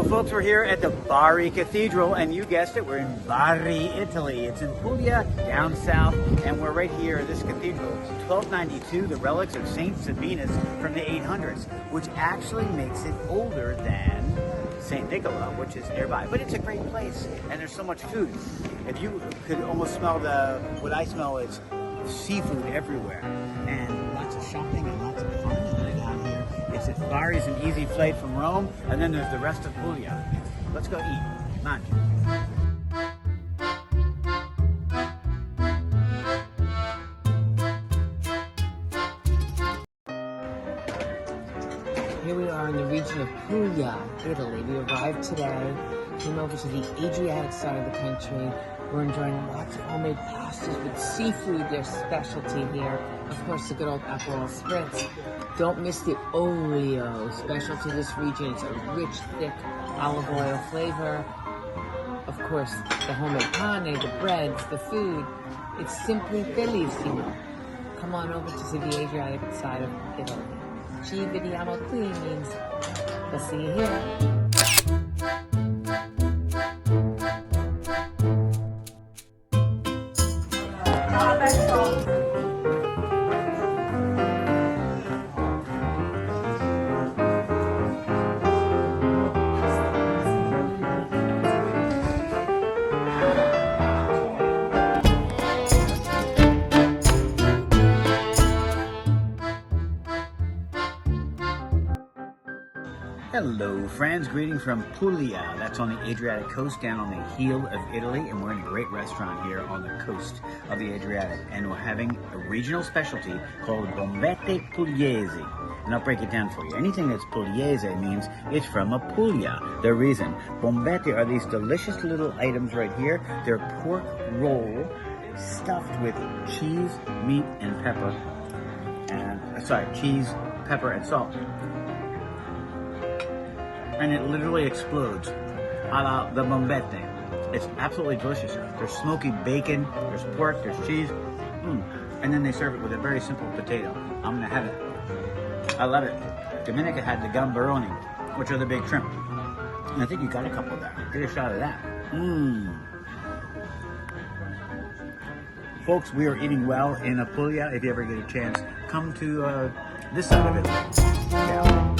folks, we're here at the Bari Cathedral, and you guessed it, we're in Bari, Italy. It's in Puglia, down south, and we're right here at this cathedral. 1292, the relics of Saint Sabinus from the 800s, which actually makes it older than Saint Nicola, which is nearby. But it's a great place, and there's so much food. If you could almost smell what I smell is seafood everywhere, and lots of shopping and lots of fun down here. It's at Bari, is an easy flight from Rome, and then there's the rest of Puglia. Let's go eat. Come on. Here we are in the region of Puglia, Italy. We arrived today, came over to the Adriatic side of the country. We're enjoying lots of homemade pastas with seafood, their specialty here. Of course, the good old Aperol Spritz. Don't miss the olio, special to this region. It's a rich, thick olive oil flavor. Of course, the homemade pane, the breads, the food. It's simply bellissimo. Come on over to see the Adriatic side of Italy. Ci vediamo qui means we'll see you here. Hello friends, greeting from Puglia. That's on the Adriatic coast down on the heel of Italy, and we're in a great restaurant here on the coast of the Adriatic, and we're having a regional specialty called bombette pugliesi. And I'll break it down for you. Anything that's pugliese means it's from a Puglia. The reason, bombette are these delicious little items right here. They're pork roll stuffed with cheese, meat, and pepper. Cheese, pepper, and salt. And it literally explodes a la the bombette. It's absolutely delicious. There's smoky bacon, there's pork, there's cheese, and then they serve it with a very simple potato. I'm gonna have it. I love it. Dominica had the gamberoni, which are the big shrimp. And I think you got a couple there. Get a shot of that. Folks, we are eating well in Puglia. If you ever get a chance, come to this side of it. Yeah.